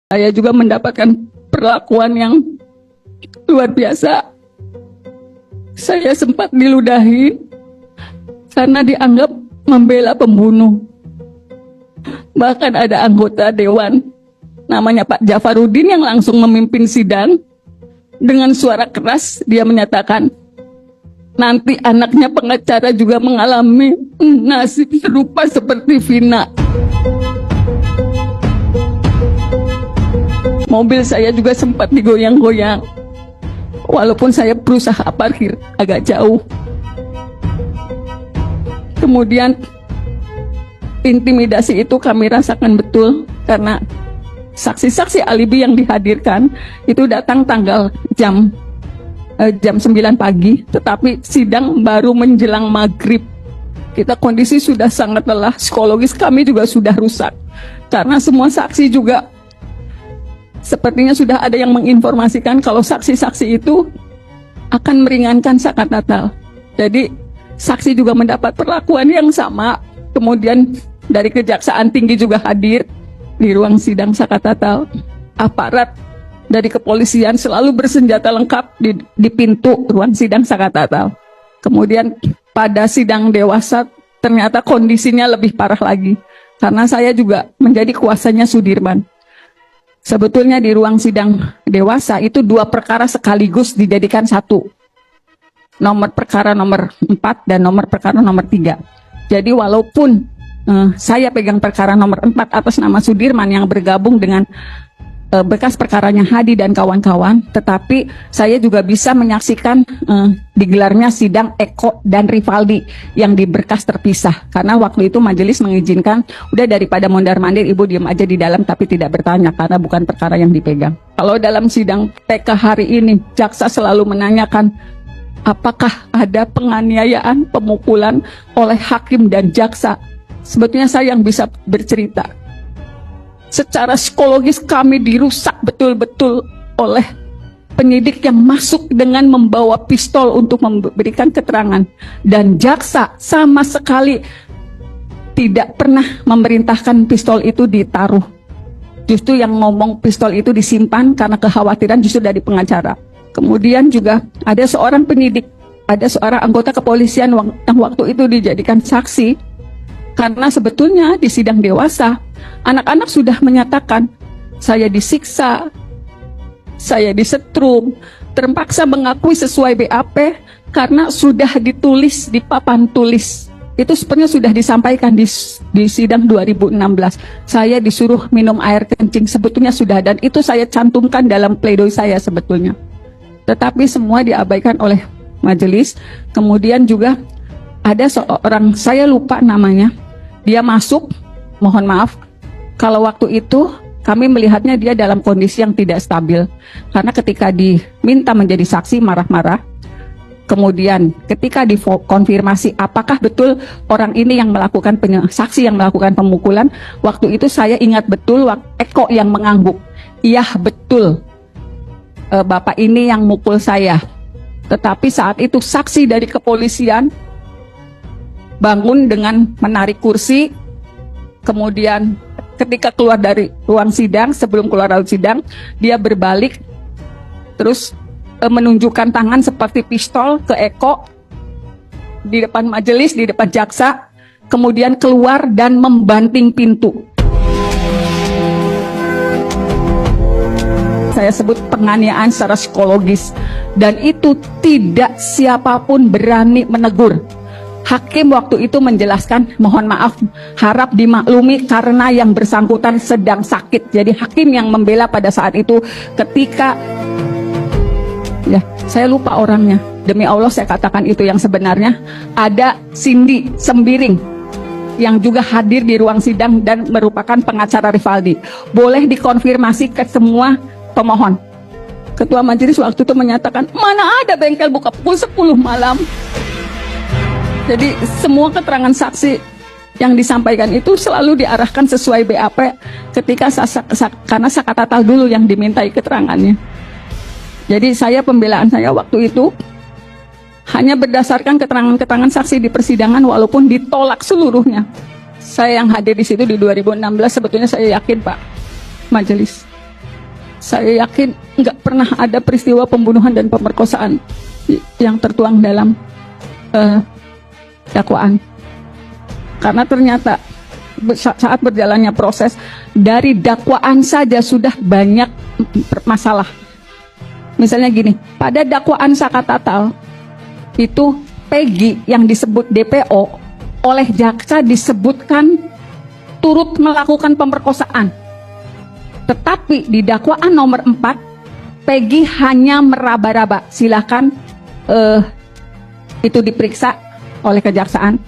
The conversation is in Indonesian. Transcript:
Saya juga mendapatkan perlakuan yang luar biasa. Saya sempat diludahi karena dianggap membela pembunuh. Bahkan ada anggota dewan namanya Pak Jafarudin yang langsung memimpin sidang. Dengan suara keras dia menyatakan, nanti anaknya pengacara juga mengalami nasib serupa seperti Vina. Mobil saya juga sempat digoyang-goyang, walaupun saya berusaha parkir agak jauh. Kemudian intimidasi itu kami rasakan betul, karena saksi-saksi alibi yang dihadirkan itu datang tanggal jam 9 pagi, tetapi sidang baru menjelang maghrib. Kita kondisi sudah sangat lelah, psikologis kami juga sudah rusak, karena semua saksi juga sepertinya sudah ada yang menginformasikan kalau saksi-saksi itu akan meringankan Saka Tatal. Jadi saksi juga mendapat perlakuan yang sama. Kemudian dari Kejaksaan Tinggi juga hadir di ruang sidang Saka Tatal. Aparat dari kepolisian selalu bersenjata lengkap di pintu ruang sidang Saka Tatal. Kemudian pada sidang dewasa ternyata kondisinya lebih parah lagi, karena saya juga menjadi kuasanya Sudirman. Sebetulnya di ruang sidang dewasa itu 2 perkara sekaligus dijadikan satu. Nomor perkara nomor 4 dan nomor perkara nomor 3. Jadi walaupun saya pegang perkara nomor 4 atas nama Sudirman yang bergabung dengan bekas perkaranya Hadi dan kawan-kawan, tetapi saya juga bisa menyaksikan digelarnya sidang Eko dan Rivaldi yang di berkas terpisah, karena waktu itu majelis mengizinkan, udah daripada mondar-mandir ibu diam aja di dalam tapi tidak bertanya karena bukan perkara yang dipegang. Kalau dalam sidang TK hari ini jaksa selalu menanyakan apakah ada penganiayaan, pemukulan oleh hakim dan jaksa. Sebetulnya saya yang bisa bercerita. Secara psikologis kami dirusak betul-betul oleh penyidik yang masuk dengan membawa pistol untuk memberikan keterangan, dan jaksa sama sekali tidak pernah memerintahkan pistol itu ditaruh. Justru yang ngomong pistol itu disimpan karena kekhawatiran justru dari pengacara. Kemudian juga ada seorang penyidik, ada seorang anggota kepolisian yang waktu itu dijadikan saksi, karena sebetulnya di sidang dewasa anak-anak sudah menyatakan saya disiksa, saya disetrum, terpaksa mengakui sesuai BAP karena sudah ditulis di papan tulis. Itu sebenarnya sudah disampaikan di sidang 2016. Saya disuruh minum air kencing, sebetulnya sudah, dan itu saya cantumkan dalam pledoi saya sebetulnya. Tetapi semua diabaikan oleh majelis. Kemudian juga ada seorang, saya lupa namanya, dia masuk, mohon maaf, kalau waktu itu kami melihatnya dia dalam kondisi yang tidak stabil. Karena ketika diminta menjadi saksi marah-marah. Kemudian ketika dikonfirmasi apakah betul orang ini yang melakukan saksi yang melakukan pemukulan, waktu itu saya ingat betul Eko yang mengangguk. Iya betul, Bapak ini yang mukul saya. Tetapi saat itu saksi dari kepolisian bangun dengan menarik kursi. Kemudian ketika keluar dari ruang sidang, sebelum keluar dari sidang, dia berbalik terus menunjukkan tangan seperti pistol ke Eko di depan majelis, di depan jaksa, kemudian keluar dan membanting pintu. Saya sebut penganiayaan secara psikologis, dan itu tidak siapapun berani menegur. Hakim waktu itu menjelaskan, mohon maaf, harap dimaklumi karena yang bersangkutan sedang sakit. Jadi hakim yang membela pada saat itu ketika, ya saya lupa orangnya, demi Allah saya katakan itu yang sebenarnya, ada Cindy Sembiring yang juga hadir di ruang sidang dan merupakan pengacara Rivaldi. Boleh dikonfirmasi ke semua pemohon. Ketua majelis waktu itu menyatakan, mana ada bengkel buka pukul 10 malam. Jadi semua keterangan saksi yang disampaikan itu selalu diarahkan sesuai BAP ketika karena Saka Tatal dulu yang dimintai keterangannya. Jadi pembelaan saya waktu itu hanya berdasarkan keterangan-keterangan saksi di persidangan, walaupun ditolak seluruhnya. Saya yang hadir di situ di 2016, sebetulnya saya yakin Pak majelis, Saya yakin nggak pernah ada peristiwa pembunuhan dan pemerkosaan yang tertuang dalam dakwaan. Karena ternyata saat berjalannya proses, dari dakwaan saja sudah banyak masalah. Misalnya gini, pada dakwaan Saka Tatal itu Peggy yang disebut DPO oleh jaksa disebutkan turut melakukan pemerkosaan. Tetapi di dakwaan nomor 4, Peggy hanya meraba-raba. Silakan itu diperiksa oleh kejaksaan.